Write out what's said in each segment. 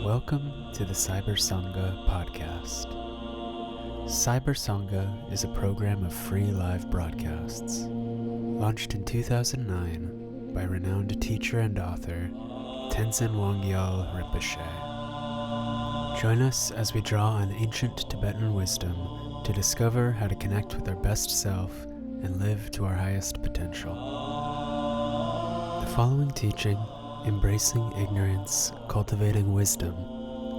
Welcome to the Cyber Sangha podcast. Cyber Sangha is a program of free live broadcasts, launched in 2009 by renowned teacher and author Tenzin Wangyal Rinpoche. Join us as we draw on ancient Tibetan wisdom to discover how to connect with our best self and live to our highest potential. The following teaching, Embracing Ignorance, Cultivating Wisdom,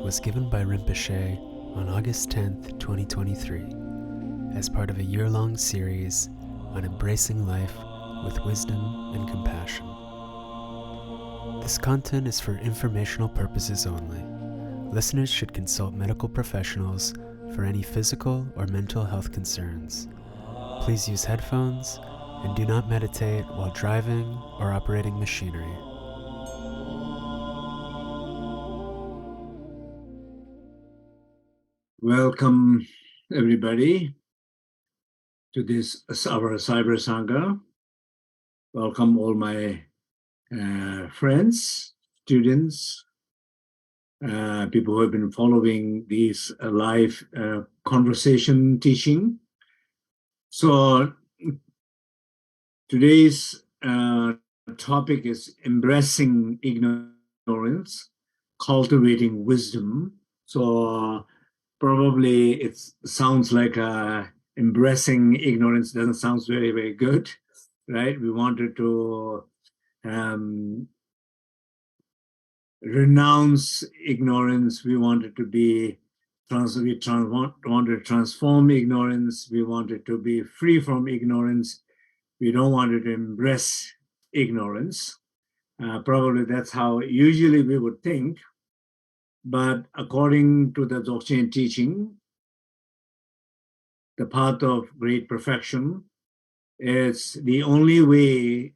was given by Rinpoche on August 10th, 2023, as part of a yearlong series on embracing life with wisdom and compassion. This content is for informational purposes only. Listeners should consult medical professionals for any physical or mental health concerns. Please use headphones and do not meditate while driving or operating machinery. Welcome, everybody, to this our Cyber Sangha. Welcome all my friends, students, people who have been following these live conversation teaching. So today's topic is embracing ignorance, cultivating wisdom. So probably it sounds like embracing ignorance doesn't sound very, very good, right? We wanted to renounce ignorance. We wanted to be wanted to transform ignorance. We wanted to be free from ignorance. We don't want to embrace ignorance. Probably that's how usually we would think. But according to the Dzogchen teaching, the path of great perfection is the only way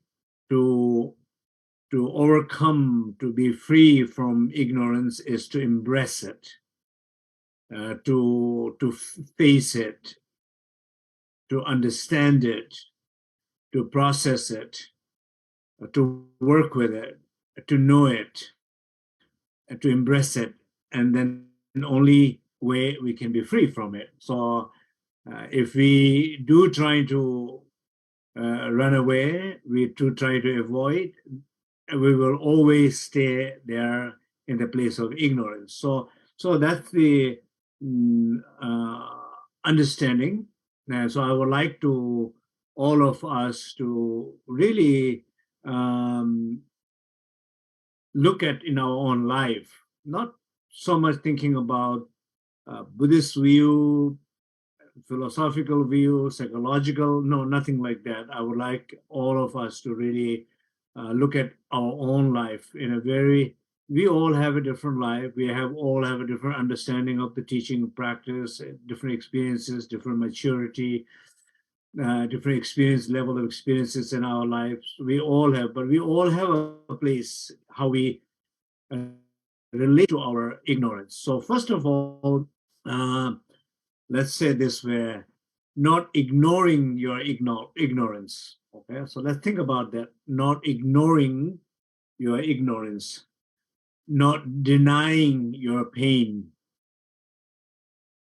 to overcome, to be free from ignorance is to embrace it, to face it, to understand it, to process it, to work with it, to know it, to embrace it, and then the only way we can be free from it. So if we do try to run away, we do try to avoid, we will always stay there in the place of ignorance. So that's the understanding. So I would like to all of us to really look at in our own life, not so much thinking about Buddhist view, philosophical view, psychological, no, nothing like that. I would like all of us to really look at our own life in a very, we all have a different life. We all have a different understanding of the teaching practice, different experiences, different maturity, different experience, level of experiences in our lives. We all have, but we all have a place how we relate to our ignorance. So first of all, let's say this way, not ignoring your ignorance. Okay, so let's think about that. Not ignoring your ignorance, not denying your pain.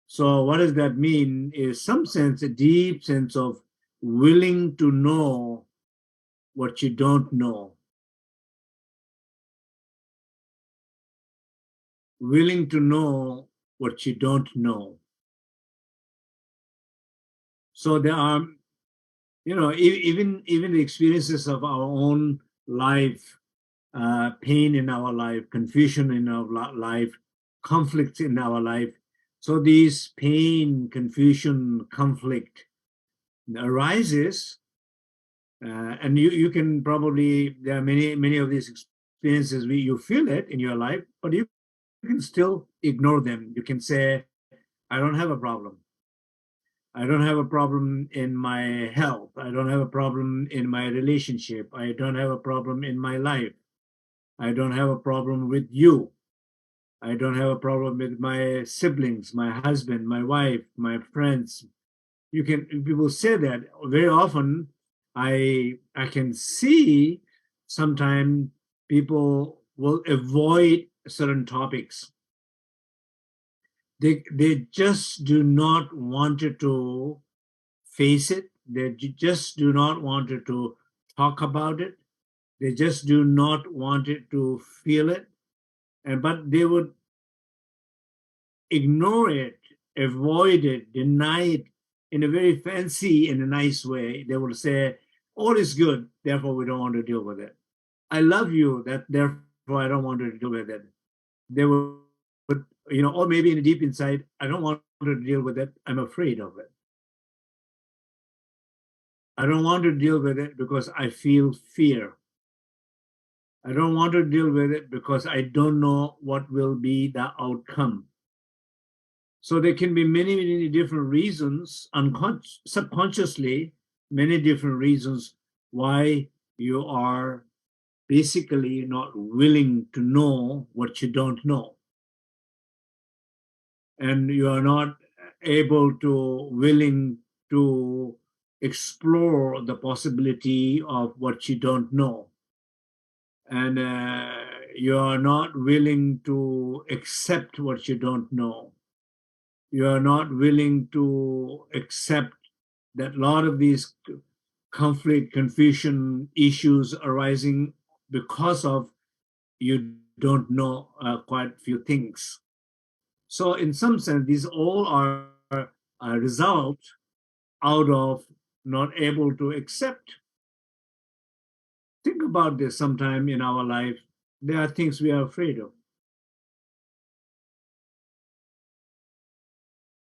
So what does that mean? Is some sense, a deep sense of willing to know what you don't know. Willing to know what you don't know. So there are, even the experiences of our own life, pain in our life, confusion in our life, conflicts in our life. So these pain, confusion, conflict arises, and you can probably, there are many of these experiences where you feel it in your life, but you can still ignore them. You can say, I don't have a problem. I don't have a problem in my health. I don't have a problem in my relationship. I don't have a problem in my life. I don't have a problem with you. I don't have a problem with my siblings, my husband, my wife, my friends. People say that very often. I can see sometimes people will avoid certain topics. They just do not want to face it. They just do not want to talk about it. They just do not want it to feel it. And but they would ignore it, avoid it, deny it in a very fancy and a nice way. They will say, all is good, therefore we don't want to deal with it. I love you, that therefore I don't want to deal with it. They would, or maybe in the deep inside, I don't want to deal with it, I'm afraid of it. I don't want to deal with it because I feel fear. I don't want to deal with it because I don't know what will be the outcome. So there can be many, many different reasons, subconsciously, many different reasons why you are basically not willing to know what you don't know. And you are not willing to explore the possibility of what you don't know. And you are not willing to accept what you don't know. You are not willing to accept that a lot of these conflict, confusion, issues arising because of you don't know quite a few things. So, in some sense, these all are a result out of not able to accept. Think about this sometime in our life. There are things we are afraid of.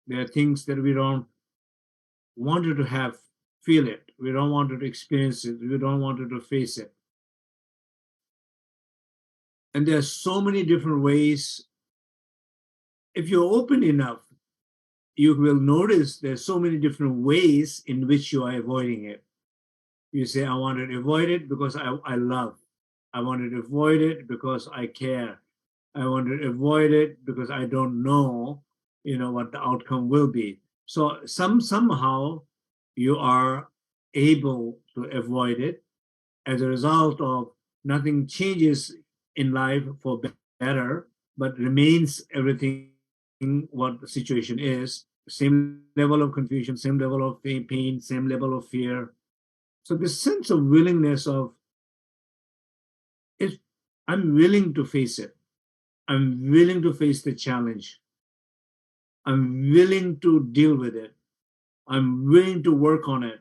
There are things that we don't want to have, feel it. We don't want to experience it. We don't want to face it. And there are so many different ways. If you're open enough, you will notice there's so many different ways in which you are avoiding it. You say, I want to avoid it because I love. I want to avoid it because I care. I want to avoid it because I don't know, what the outcome will be. So somehow you are able to avoid it. As a result of nothing changes in life for better, but remains everything what the situation is. Same level of confusion, same level of pain, same level of fear. So this sense of willingness of if I'm willing to face it, I'm willing to face the challenge. I'm willing to deal with it. I'm willing to work on it.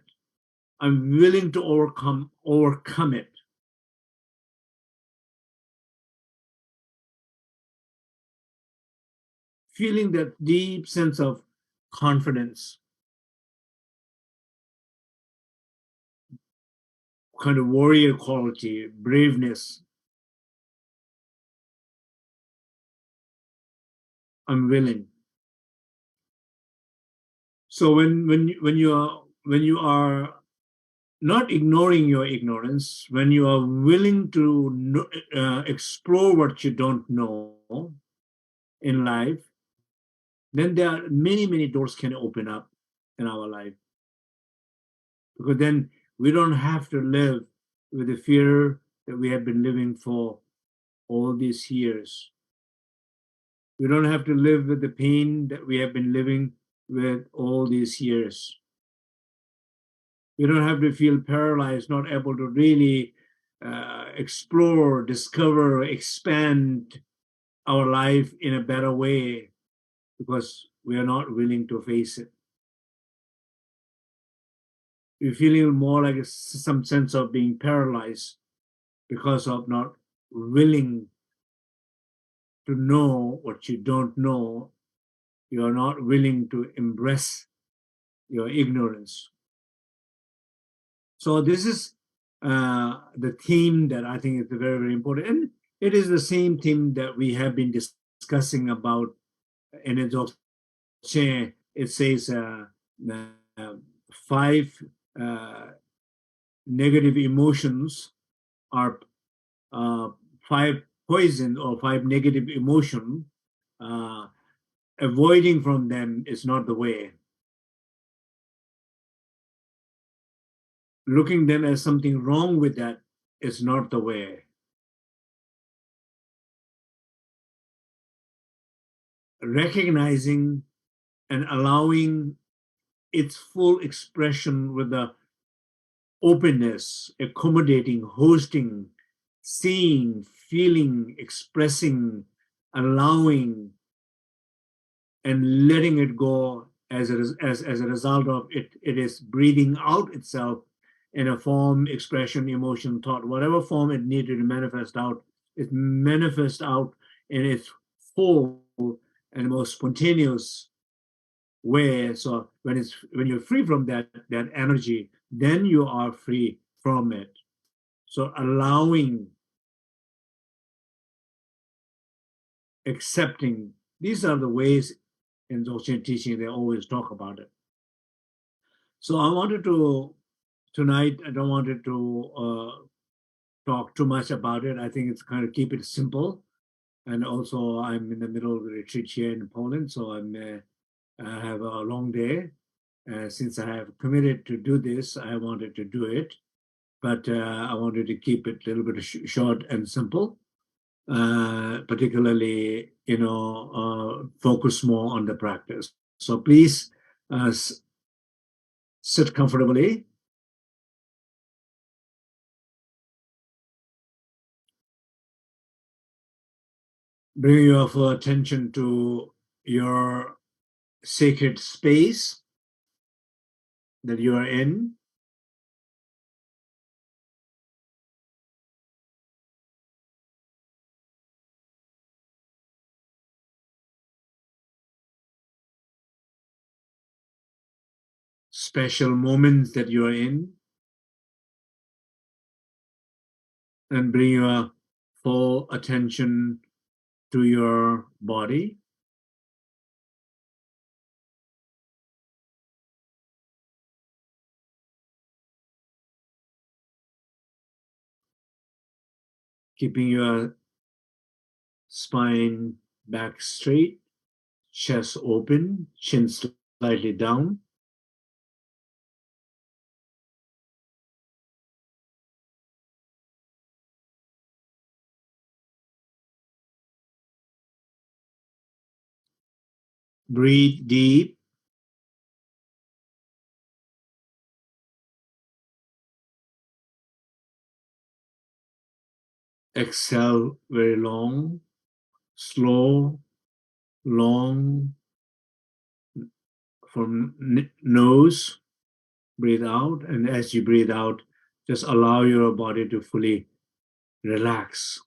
I'm willing to overcome it. Feeling that deep sense of confidence, kind of warrior quality, braveness. I'm willing. So when you are not ignoring your ignorance, when you are willing to explore what you don't know in life, then there are many, many doors can open up in our life. Because then we don't have to live with the fear that we have been living for all these years. We don't have to live with the pain that we have been living with all these years. We don't have to feel paralyzed, not able to really explore, discover, expand our life in a better way because we are not willing to face it. We're feeling more like some sense of being paralyzed because of not willing to know what you don't know. You are not willing to embrace your ignorance. So this is the theme that I think is very, very important. And it is the same theme that we have been discussing about in its chair. It says uh, 5 negative emotions are 5 poison or 5 negative emotion. Avoiding from them is not the way. Looking them as something wrong with that is not the way. recognizing and allowing its full expression with the openness, accommodating, hosting, seeing, feeling, expressing, allowing, and letting it go as a result of it. It is breathing out itself in a form, expression, emotion, thought, whatever form it needed to manifest out. It manifests out in its full and most spontaneous way. So when you're free from that energy, then you are free from it. So allowing, accepting, these are the ways in Dzogchen teaching they always talk about it. So I wanted to tonight. I don't want it to talk too much about it. I think it's kind of keep it simple. And also, I'm in the middle of the retreat here in Poland, so I have a long day. Since I have committed to do this, I wanted to do it, but I wanted to keep it a little bit short and simple. Particularly, focus more on the practice. So please sit comfortably. Bring your full attention to your sacred space that you are in. Special moments that you are in. And bring your full attention to your body. Keeping your spine back straight, chest open, chin slightly down. Breathe deep. Exhale very long, slow, long from nose. Breathe out. And as you breathe out, just allow your body to fully relax.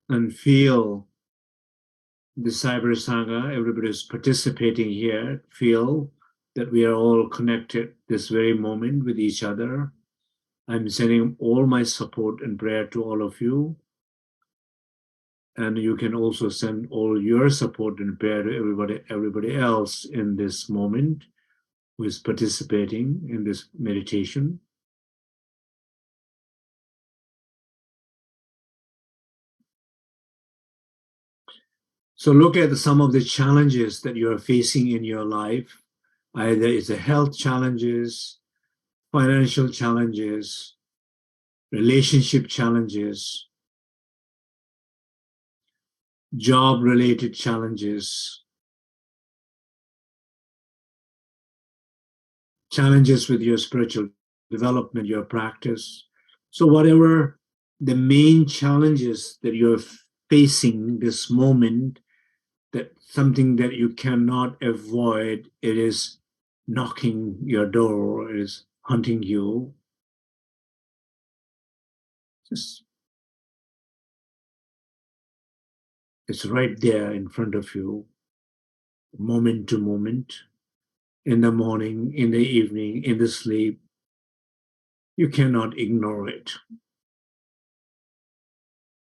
And feel the Cyber Sangha, everybody is participating here. Feel that we are all connected this very moment with each other. I'm sending all my support and prayer to all of you. And you can also send all your support and prayer to everybody else in this moment who is participating in this meditation. So look at some of the challenges that you are facing in your life. Either it's a health challenges, financial challenges, relationship challenges, job related challenges, challenges with your spiritual development, your practice. So, whatever the main challenges that you're facing this moment, that something that you cannot avoid, it is knocking your door, it is hunting you. Just it's right there in front of you, moment to moment, in the morning, in the evening, in the sleep. You cannot ignore it.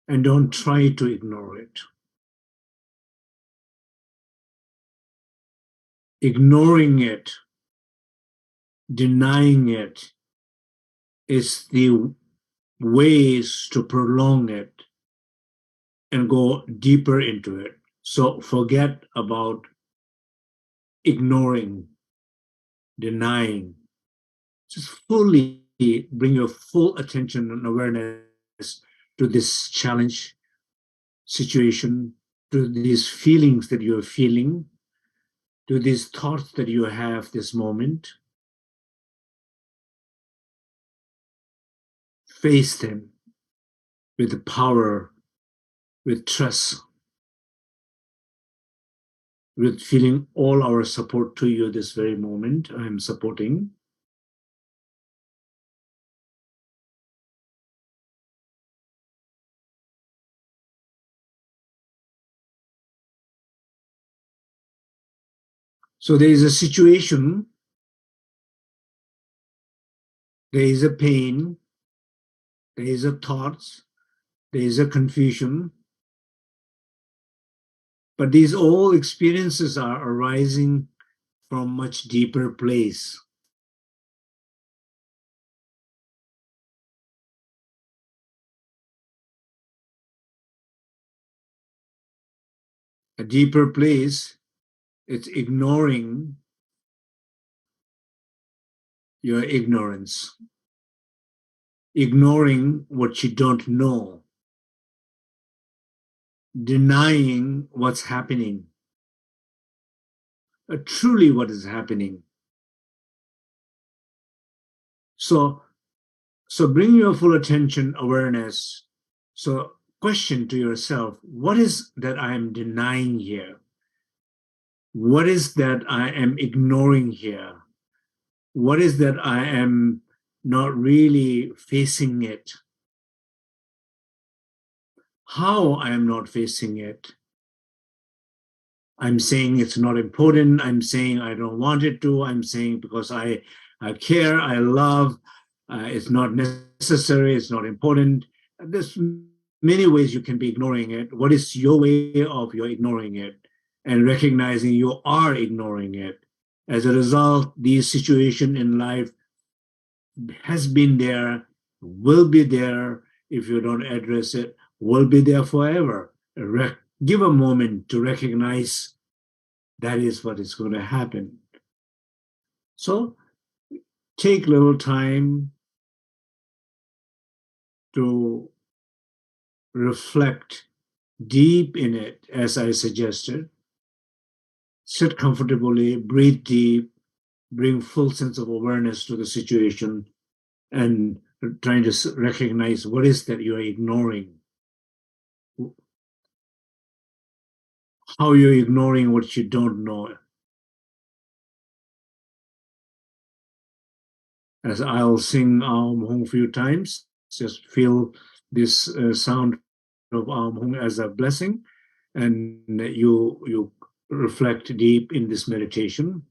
and don't try to ignore it. Ignoring it, denying it, is the ways to prolong it and go deeper into it. So forget about ignoring, denying. Just fully bring your full attention and awareness to this challenge, situation, to these feelings that you're feeling, to these thoughts that you have this moment. Face them with power, with trust, with feeling all our support to you this very moment. I'm supporting. So there is a situation, there is a pain, there is a thoughts, there is a confusion, but these all experiences are arising from much deeper place. A deeper place, it's ignoring your ignorance, ignoring what you don't know, denying what's happening, truly what is happening. So, so bring your full attention, awareness. So question to yourself, what is that I am denying here? What is that I am ignoring here? What is that I am not really facing it? How I am not facing it? I'm saying it's not important. I'm saying I don't want it to. I'm saying because I care, I love, it's not necessary, it's not important. There's many ways you can be ignoring it. What is your way of your ignoring it? And recognizing you are ignoring it. As a result, these situations in life has been there, will be there if you don't address it, will be there forever. Give a moment to recognize that is what is going to happen. So take a little time to reflect deep in it, as I suggested. Sit comfortably, breathe deep, bring full sense of awareness to the situation, and trying to recognize what is that you're ignoring. How you're ignoring what you don't know. As I'll sing Hong a few times, just feel this sound of Hong as a blessing, and you reflect deep in this meditation.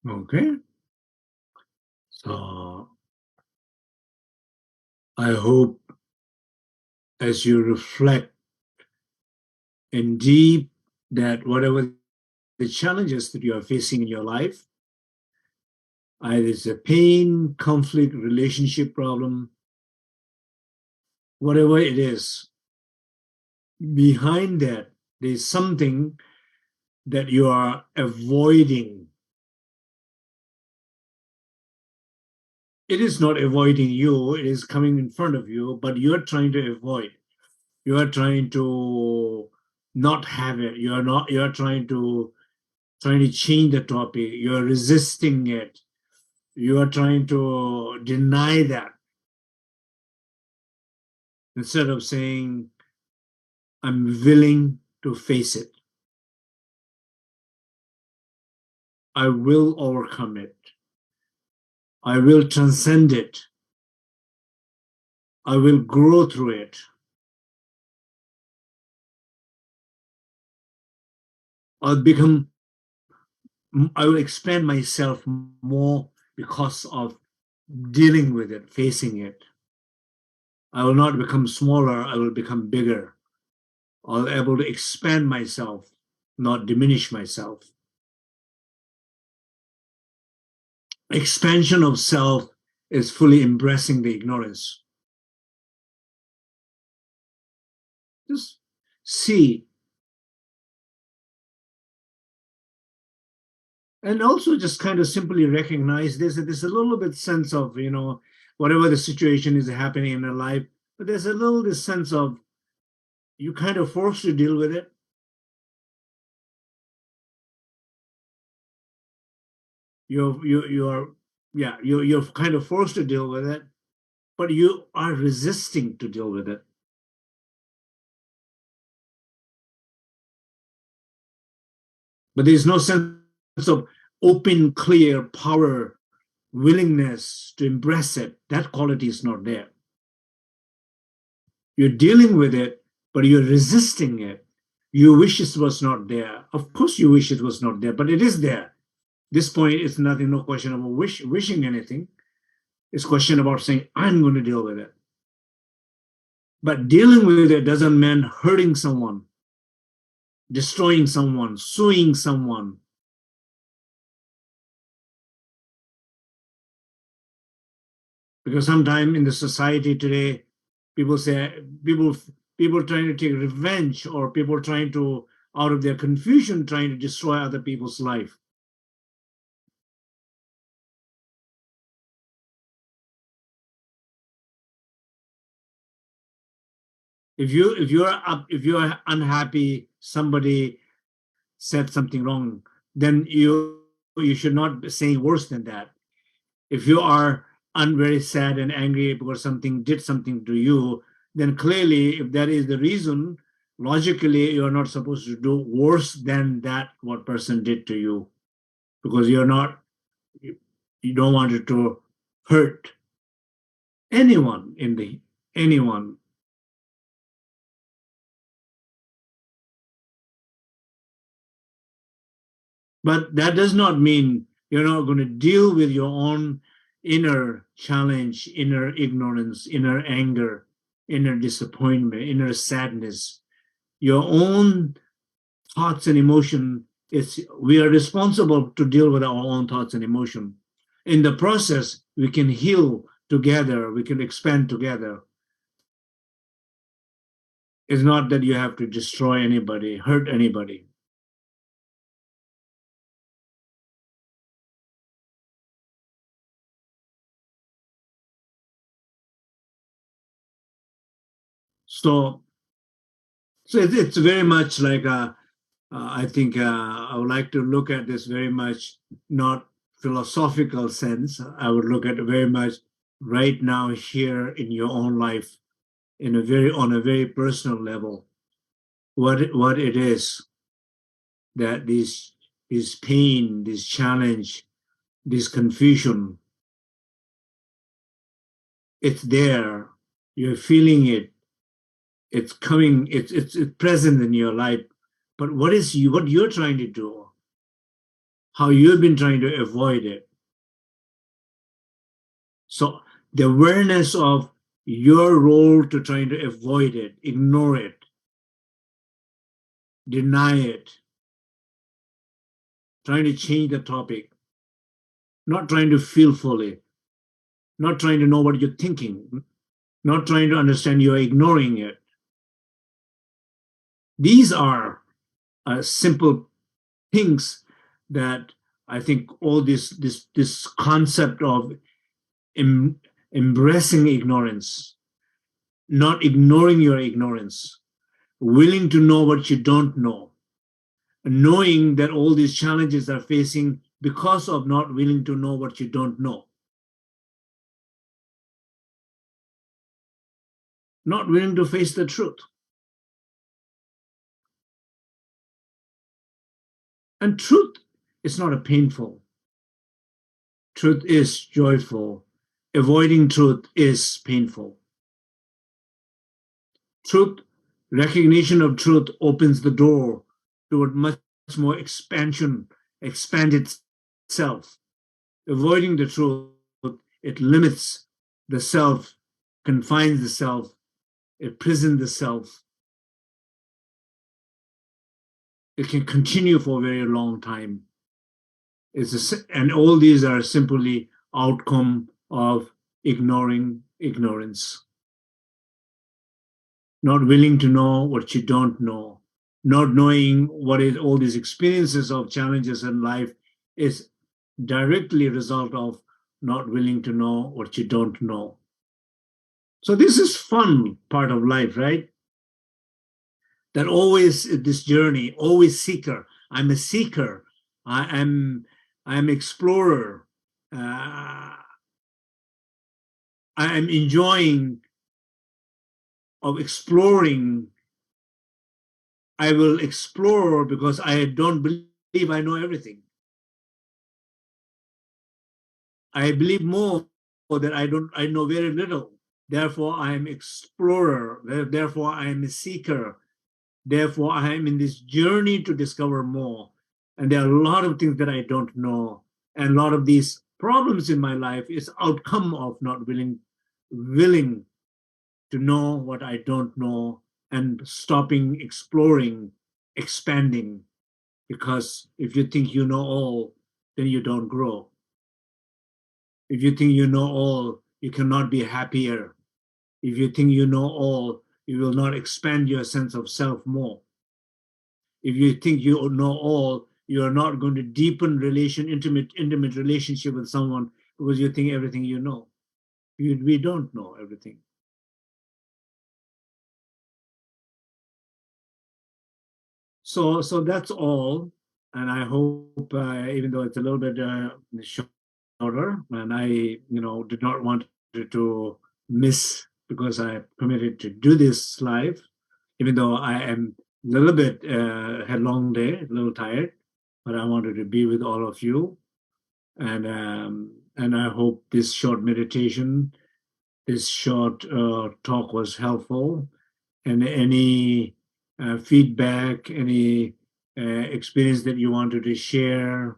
Okay. So I hope as you reflect and deep that whatever the challenges that you are facing in your life, either it's a pain, conflict, relationship problem, whatever it is, behind that, there's something that you are avoiding. It is not avoiding you, it is coming in front of you, but you're trying to avoid. You are trying to not have it. You're trying to change the topic. You're resisting it. You are trying to deny that instead of saying, I'm willing to face it. I will overcome it. I will transcend it. I will grow through it. I will expand myself more because of dealing with it, facing it. I will not become smaller, I will become bigger. I'll be able to expand myself, not diminish myself. Expansion of self is fully embracing the ignorance. Just see. And also just kind of simply recognize there's a little bit sense of, whatever the situation is happening in your life, but there's a little this sense of you kind of forced to deal with it. You're kind of forced to deal with it, but you are resisting to deal with it. But there's no sense of open, clear power, willingness to embrace it. That quality is not there. You're dealing with it, but you're resisting it. You wish it was not there. Of course, you wish it was not there, but it is there. This point is nothing, no question about wishing anything. It's a question about saying, I'm going to deal with it. But dealing with it doesn't mean hurting someone, destroying someone, suing someone. Because sometimes in the society today, people say people trying to take revenge, or people trying to, out of their confusion, trying to destroy other people's life. If you're unhappy, somebody said something wrong, then you should not be saying worse than that. If you are very sad and angry because something did something to you, then clearly, if that is the reason, logically, you're not supposed to do worse than that what person did to you, because you don't want it to hurt anyone. But that does not mean you're not going to deal with your own inner challenge, inner ignorance, inner anger, inner disappointment, inner sadness. Your own thoughts and emotion is, we are responsible to deal with our own thoughts and emotion. In the process, we can heal together, we can expand together. It's not that you have to destroy anybody, hurt anybody. So, it's very much like I think I would like to look at this very much not philosophical sense. I would look at it very much right now here in your own life, on a very personal level. What it is that this pain, this challenge, this confusion, it's there. You're feeling it. It's coming. It's present in your life. But what you're trying to do? How you've been trying to avoid it? So the awareness of your role to trying to avoid it, ignore it, deny it, trying to change the topic, not trying to feel fully, not trying to know what you're thinking, not trying to understand, you're ignoring it. These are simple things that I think all this concept of embracing ignorance, not ignoring your ignorance, willing to know what you don't know, knowing that all these challenges are facing because of not willing to know what you don't know, not willing to face the truth. And truth is not a painful. Truth is joyful. Avoiding truth is painful. Truth, recognition of truth opens the door toward much more expansion, expand itself. Avoiding the truth, it limits the self, confines the self, it prisons the self. It can continue for a very long time. And all these are simply outcome of ignoring ignorance. Not willing to know what you don't know, not knowing what is all these experiences of challenges in life is directly a result of not willing to know what you don't know. So this is fun part of life, right? That always this journey, always seeker. I'm a seeker. I'm explorer. I am enjoying of exploring. I will explore because I don't believe I know everything. I believe more that I know very little. Therefore, I am explorer. Therefore, I am a seeker. Therefore, I am in this journey to discover more. And there are a lot of things that I don't know. And a lot of these problems in my life is outcome of not willing to know what I don't know and stopping exploring, expanding. Because if you think you know all, then you don't grow. If you think you know all, you cannot be happier. If you think you know all, you will not expand your sense of self more. If you think you know all, you are not going to deepen intimate relationship with someone because you think everything you know. We don't know everything. So that's all, and I hope, even though it's a little bit shorter, and I did not want to miss because I committed to do this live, even though I am a little bit had a long day, a little tired, but I wanted to be with all of you, and I hope this short meditation, this short talk was helpful, and any feedback, any experience that you wanted to share,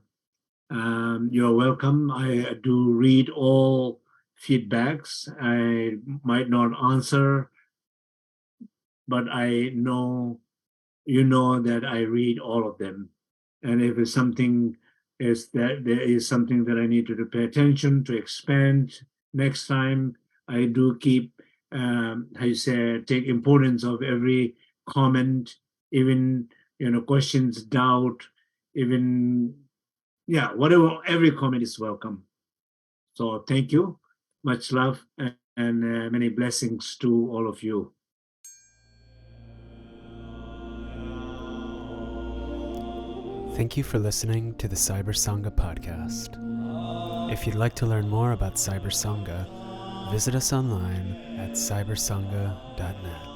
you're welcome. I do read all feedbacks. I might not answer, but I know that I read all of them. And if it's something is that there is something that I needed to pay attention to expand next time, I do keep how you say take importance of every comment, even questions, doubt, even whatever, every comment is welcome. So thank you, much love, and many blessings to all of you. Thank you for listening to the Cyber Sangha podcast. If you'd like to learn more about Cyber Sangha, visit us online at cybersangha.net.